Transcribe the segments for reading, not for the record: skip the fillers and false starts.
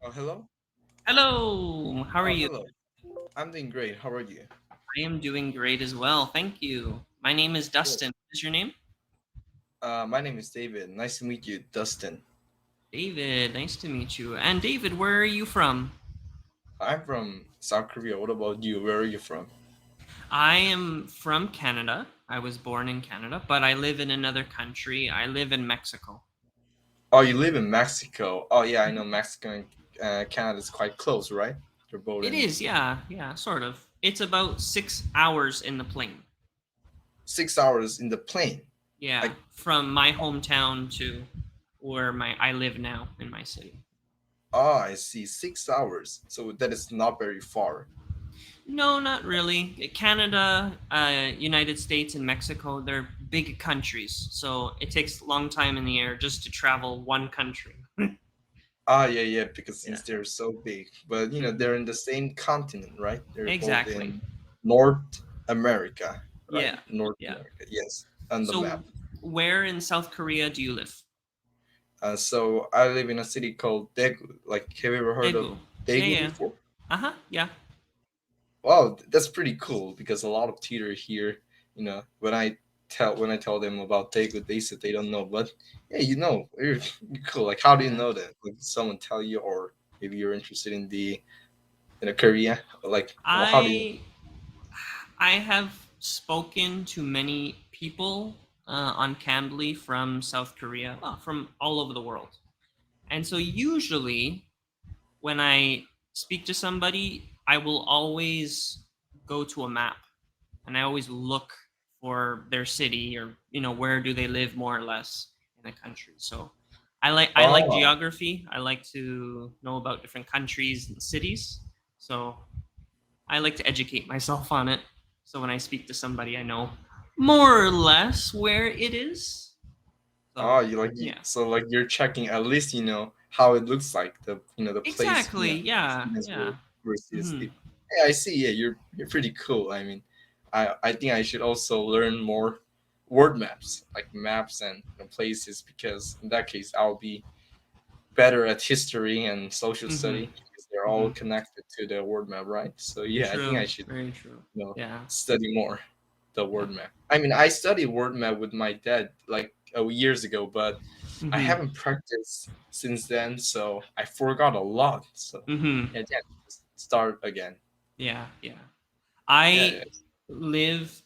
Oh, hello. Hello, how are Oh, you? hello. I'm doing great. How are you? I am doing great as well. Thank you. My name is Dustin. Yes. What is your name? My name is David. Nice to meet you, Dustin. David. Nice to meet you. And David, where are you from? I'm from South Korea. What about you? Where are you from? I am from Canada. I was born in Canada, but I live in another country. I live in Mexico. Oh, you live in Mexico. Oh, yeah, I know Mhm. Mexico and Canada is quite close, right? They're both It in is, yeah, sort of. It's about 6 hours in the plane. 6 hours in the plane. Yeah, Like, from my hometown to where my I live now in my city. oh, I see. 6 hours. So that is not very far. No, not really. Canada, United States, and Mexico, they're big countries, so it takes a long time in the air just to travel one country. Ah, yeah, yeah, because Yeah. since they're so big, but Hmm. they're in the same continent, right? They're both Exactly. in North America, right? Yeah. North Yeah. America, yes, on the So, map. where in South Korea do you live? So I live in a city called Daegu. Like, have you ever heard of Daegu. Yeah, Daegu yeah. before? Uh huh. Yeah. Wow, that's pretty cool because a lot of theater here, when I tell them about Daegu, they said they don't know. But yeah, you're cool. Like, how do you Yeah. know that? Like, did someone tell you, or maybe you're interested in a Korea? Like, well, how do you? I I have spoken to many people on Cambly from South Korea, well, from all over the world, and so usually when I speak to somebody, I will always go to a map and I always look for their city or where do they live more or less in the country. So I like Oh, geography. I like to know about different countries and cities. So I like to educate myself on it. So when I speak to somebody, I know more or less where it is. oh, So yeah, so like you're checking at least how it looks like the place exactly. Yeah, as yeah. we're still Hmm. sleep. Yeah, I see. Yeah, you're pretty cool. I mean, I think I should also learn more word maps, like maps and places, because in that case I'll be better at history and social Hmm. study because they're all Hmm. connected to the word map, right? So yeah, I think True. I should Very true. Yeah. study more the Yeah. word map. I mean, I studied word map with my dad like years ago, but I Hmm. haven't practiced since then, so I forgot a lot. So Hmm. yeah, just start again. Yeah. Yeah. Yeah, I yeah.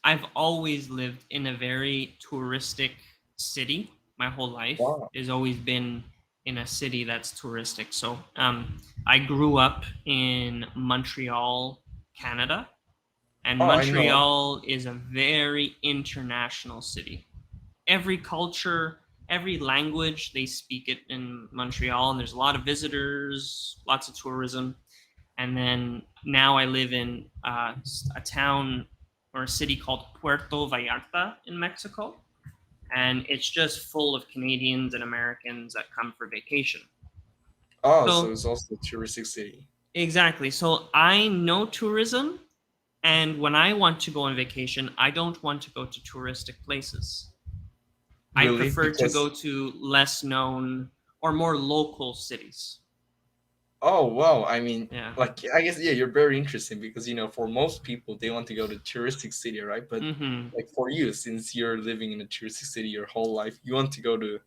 I've always lived in a very touristic city. My whole life Wow. has always been in a city that's touristic. So, I grew up in Montreal, Canada, and Oh, I know. Montreal is a very international city. Every culture, every language, they speak it in Montreal, and there's a lot of visitors, lots of tourism. And then now I live in a town or a city called Puerto Vallarta in Mexico, and it's just full of Canadians and Americans that come for vacation. Oh, so So it's also a touristic city. exactly. So I know tourism, and when I want to go on vacation, I don't want to go to touristic places. I Really? prefer to go Because to less known or more local cities. oh wow, I mean, Yeah. like I guess yeah, you're very interesting because for most people they want to go to touristic city, right? But Mm-hmm. like for you, since you're living in a touristic city your whole life, you want to go to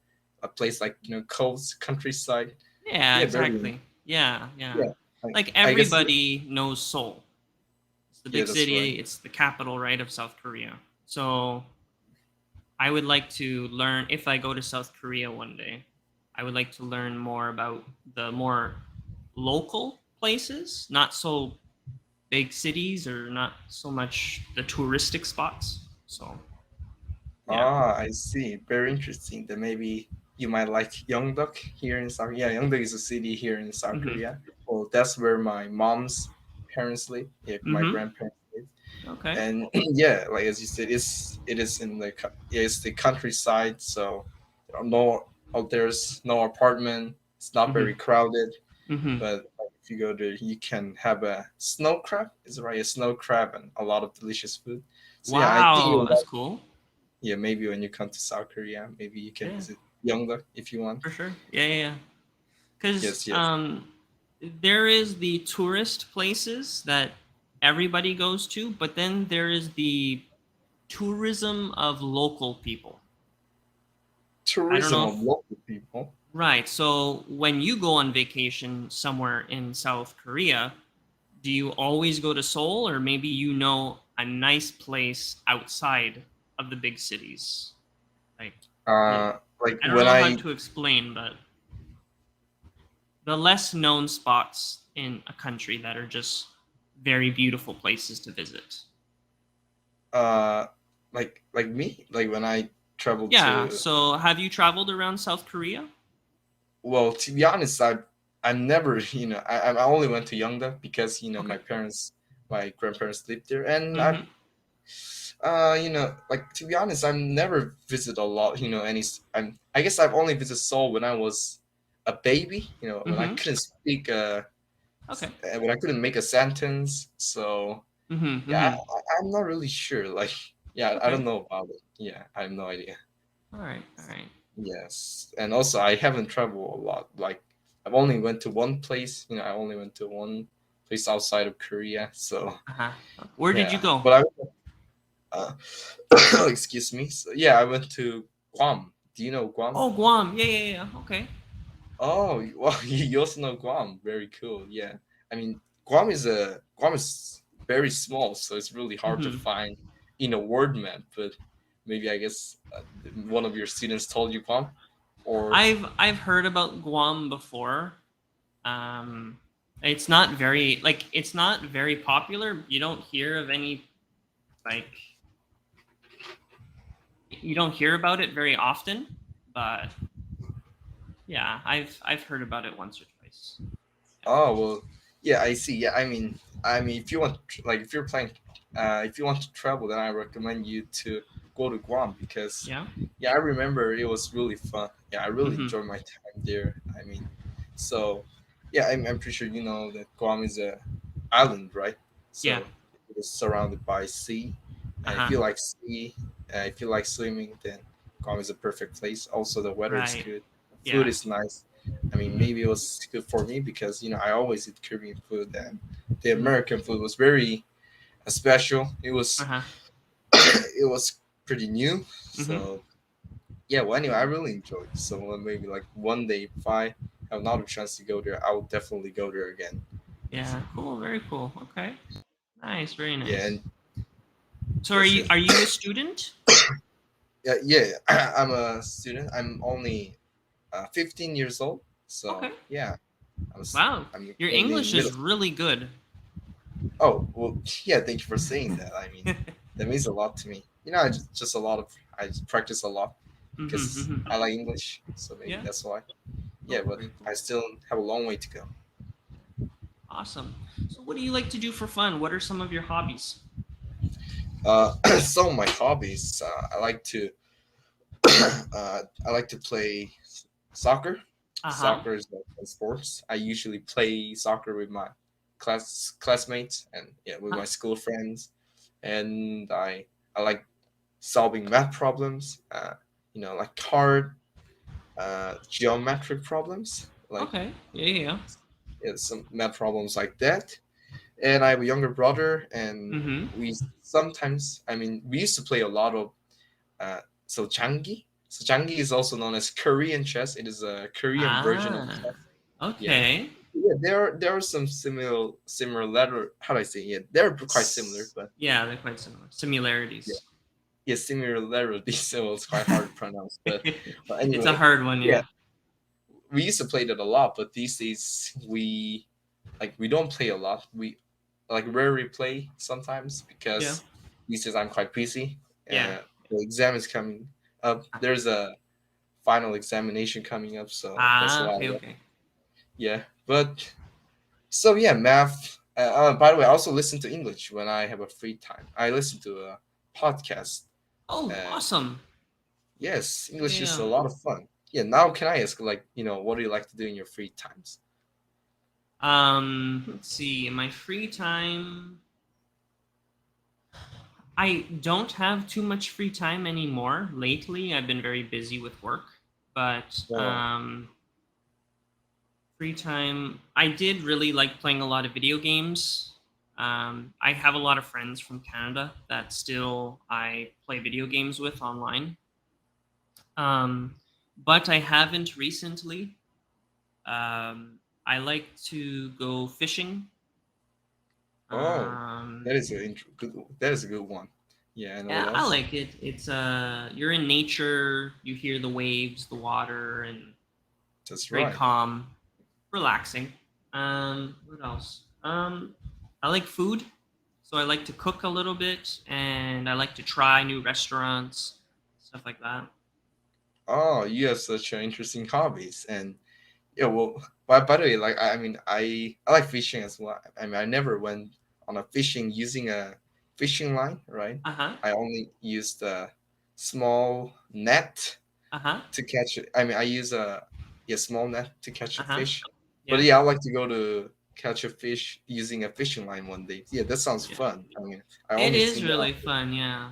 a place like coast, countryside. Yeah, Yeah, very exactly. Yeah, yeah. yeah. Like Like I guess everybody knows Seoul. It's the yeah, big that's right. city, it's the capital, right, of South Korea. So I would like to learn, if I go to South Korea one day, I would like to learn more about the more local places, not so big cities or not so much the touristic spots. So, yeah. Ah, I see. Very interesting. That maybe you might like Yeongdeok here in South. Yeah, Yeongdeok is a city here in South Mhm. Korea. Well, that's where my mom's parents live. Yeah, my Mhm. grandparents live. Okay. And yeah, like as you said, it is in yeah, it's the countryside. So there's no apartment. It's not very Mhm. crowded. Mhm. But like, if you go there, you can have a snow crab. Is it right? A snow crab and a lot of delicious food. So yeah, I think Wow, you'll that's cool. yeah, maybe when you come to South Korea, maybe you can Yeah, visit Yeongdeok if you want. for sure. Yeah, yeah, yeah. Cuz Yes, yes. there is the tourist places that everybody goes to, but then there is the tourism of local people. I don't Tourism know of if local people. right. So when you go on vacation somewhere in South Korea, do you always go to Seoul, or maybe you know a nice place outside of the big cities? Like, the, Like I don't when know how I to explain, but the less known spots in a country that are just very beautiful places to visit. uh like me, like when I traveled Yeah. to, So have you traveled around South Korea? well, to be honest, I never, I only went to Yeongda because my Okay. parents, my grandparents lived there, and Mm-hmm. like, to be honest, I've never visited a lot, I guess I've only visited Seoul when I was a baby, when I Mm-hmm. couldn't speak, Okay. when I couldn't make a sentence. So Mm-hmm. yeah, Mm-hmm. I'm not really sure. Like, yeah, I Okay. don't know about it. Yeah, I have no idea. All right. All right. Yes, and also I haven't traveled a lot. Like, I've only went to one place. I only went to one place outside of Korea. So Uh-huh. Where did you yeah, go? but uh, excuse me. So, yeah, I went to Guam. Do you know Guam? Oh, Guam. Yeah, yeah, yeah. Okay. Oh, well, you also know Guam. Very cool. Yeah, I mean, Guam is very small, so it's really hard to Mm-hmm. find in a word map. But maybe, I guess, one of your students told you Guam, or I've heard about Guam before. It's not very it's not very popular. You don't hear of any like you don't hear about it very often, but yeah, I've heard about it once or twice. oh, well, yeah, I see. Yeah, I mean, if you want, like, if you're planning, if you want to travel, then I recommend you to go to Guam because, Yeah. yeah, I remember it was really fun. Yeah, I really Mm-hmm. enjoyed my time there. I mean, so yeah, I'm pretty sure you know that Guam is a island, right? Yeah. So it is surrounded by sea, Uh and if huh. you like sea, if you like swimming, then Guam is a perfect place. Also, the weather is Right. good, food Yeah. is nice. I mean, Mm-hmm. maybe it was good for me because I always eat Korean food, and the Mm-hmm. American food was very special. It Uh was huh. it was pretty new, Mm-hmm. so yeah. Well, anyway, I really enjoyed it. So maybe like one day, if I have another chance to go there, I will definitely go there again. Yeah. Cool. Very cool. Okay. Nice. Very Yeah, nice. and So yes, yes, are you a student? yeah, yeah. I'm a student. I'm only 15 years old. So Okay. yeah, I'm Wow. I'm Your currently in English middle is school. really good. Oh, well, yeah. Thank you for saying that. I mean, that means a lot to me. Just a lot of I just practice a lot Mm-hmm. because Mm-hmm. I like English, so maybe Yeah. that's why. Yeah, Cool. but Very I cool. still have a long way to go. Awesome. So, what do you like to do for fun? What are some of your hobbies? So my hobbies, I like to play soccer. Uh huh. Soccer is my sports. I usually play soccer with my classmates and, yeah, with Huh? my school friends, and I like solving math problems. Like hard geometric problems, like, Okay. Yeah. Yeah. Yeah. yeah, some math problems like that. And I have a younger brother, and Mm-hmm. we sometimes, I mean, we used to play a lot of so Changi. So Changi is also known as Korean chess. It is a Korean version of Ah. chess. Yeah, Okay. yeah. There are some similar letter. How do I say? Yeah, they're quite similar, but Yeah, they're quite similar. yeah, Similarities. yeah, similar letter. So it's quite hard to pronounce. But It's a anyway, hard one. yeah, Yeah. we used to play that a lot, but these days we don't play a lot. We like rarely play sometimes Yeah. because these days I'm quite busy. Yeah. The exam is coming up. There's a final examination coming up, so that's Ah. why. Okay. Okay. Yeah, but so yeah, math. By the way, I also listen to English when I have a free time. I listen to a podcast. Oh, Uh, awesome. yes, English is Yeah. a lot of fun. Yeah, now can I ask, like, what do you like to do in your free times? Let's see. In my free time, I don't have too much free time anymore. Lately, I've been very busy with work, but Oh, Free time. I did really like playing a lot of video games. I have a lot of friends from Canada that still I play video games with online. Um, but I haven't recently. I like to go fishing. Oh, Um, that is good. That is a good one. Yeah, and what yeah, I else? like it. It's you're in nature, you hear the waves, the water, and That's very right. calm, relaxing. What else? I like food, so I like to cook a little bit, and I like to try new restaurants, stuff like that. Oh, you have such interesting hobbies, and yeah. Well, by the way, like I mean, I like fishing as well. I mean, I never went on a fishing using a fishing line, right? Uh huh. I only used a small net Uh huh. to catch it. I mean, I use a small net to catch Uh a huh. fish. But Yeah. yeah, I'd like to go to catch a fish using a fishing line one day. Yeah, that sounds Yeah. fun. I mean, I It only is seen that. really fun. Yeah.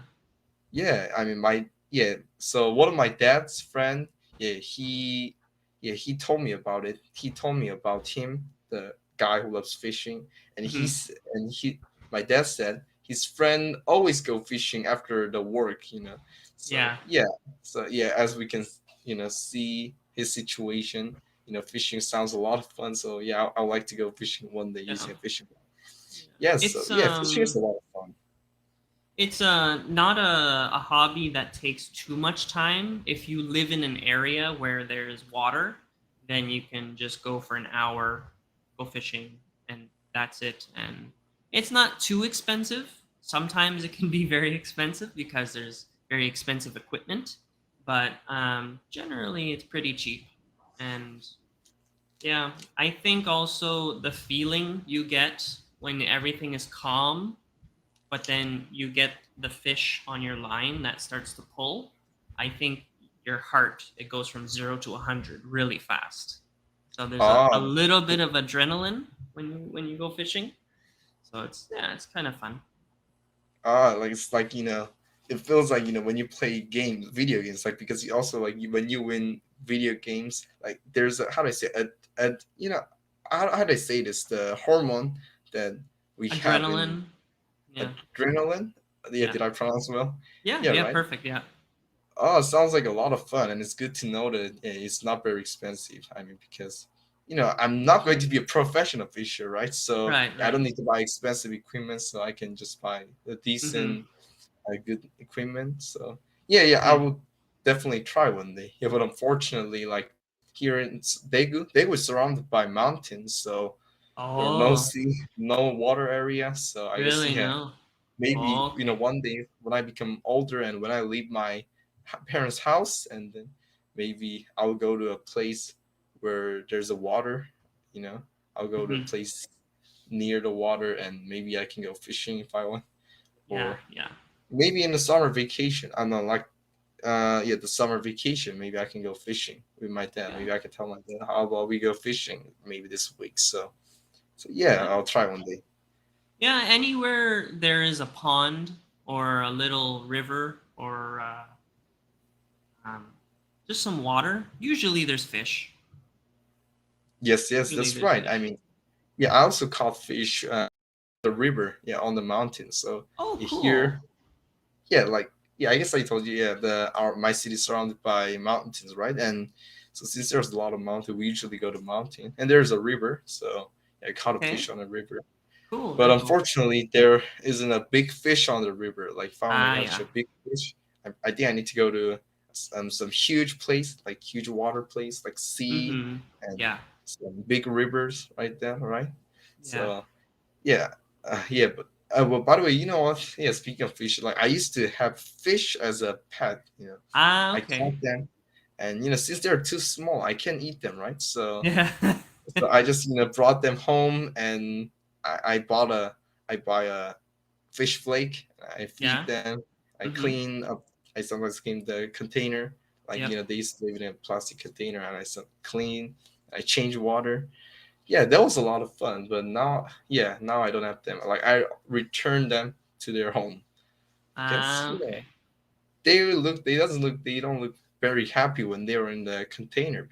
Yeah, I mean my yeah. So one of my dad's friend, he told me about it. He told me about him, the guy who loves fishing, and Hmm. my dad said his friend always go fishing after the work, So Yeah. yeah, as we can see his situation, fishing sounds a lot of fun. So yeah, I would like to go fishing one day Yeah. using a fishing. Yeah. Yes, so It's yeah, fishing is a lot of fun. It's not a hobby that takes too much time. If you live in an area where there's water, then you can just go for an hour, go fishing, and that's it. And it's not too expensive. Sometimes it can be very expensive because there's very expensive equipment, but generally it's pretty cheap. And yeah, I think also the feeling you get when everything is calm, but then you get the fish on your line that starts to pull, I think your heart, it goes from 0 to 100 really fast. So there's a Ah, little bit of adrenaline when you go fishing. So it's kind of fun. like it's like it feels like when you play games, video games, like because you also like when you win video games, like there's a how do I say how do I say this, the hormone that we have in Adrenaline. Yeah. adrenaline. Yeah, Yeah. did I pronounce well? Yeah. Yeah, Yeah. right. Perfect. Yeah. Oh, it sounds like a lot of fun, and it's good to know that it's not very expensive. I mean, because I'm not going to be a professional fisher, right? So Right. I Right. don't need to buy expensive equipment, so I can just buy a Mm-hmm. decent good equipment. So yeah, I Mm-hmm. would definitely try one day. Yeah, but unfortunately, like here in they were surrounded by mountains, so there were no Oh, sea, no water area. So I guess really? yeah, No. maybe Oh, okay. one day when I become older and when I leave my parents' house, and then maybe I'll go to a place where there's a water. You know, I'll go to a Mm-hmm. place near the water, and maybe I can go fishing if I want, Yeah. or Yeah. maybe in the summer vacation. I'm not like the summer vacation. Maybe I can go fishing with my dad. Yeah. Maybe I can tell my dad how about we go fishing maybe this week. So yeah, Yeah. I'll try one day. Yeah, anywhere there is a pond or a little river or um, just some water, usually there's fish. Yes, Usually that's there's right. I fish. mean, yeah, I also caught fish the river, yeah, on the mountain. So Oh, here, cool. yeah, like yeah, I guess I told you, yeah, the our my city is surrounded by mountains, right? And so since there's a lot of mountain, we usually go to mountain, and there's a river. So yeah, I caught a Okay. fish on a river. Cool. But Very cool. unfortunately, there isn't a big fish on the river. Like if I want to Ah, catch yeah. a big fish, I think I need to go to some huge place, like huge water place, like sea Mm-hmm. and Yeah. some big rivers right there, right? Yeah. So yeah, yeah. But well, by the way, you know what? Yeah, speaking of fish, like I used to have fish as a pet. Ah, I okay. caught them, and since they're too small, I can't eat them, right? So Yeah. so I just brought them home, and I bought a I buy a fish flake. I feed Yeah. them. I Mm-hmm. clean up. I sometimes clean the container. Like Yep. they used to live in a plastic container, and I clean. I change water. Yeah, that was a lot of fun. But now, yeah, now I don't have them. Like I return them to their home because Ah, okay. they don't look very happy when they were in the container.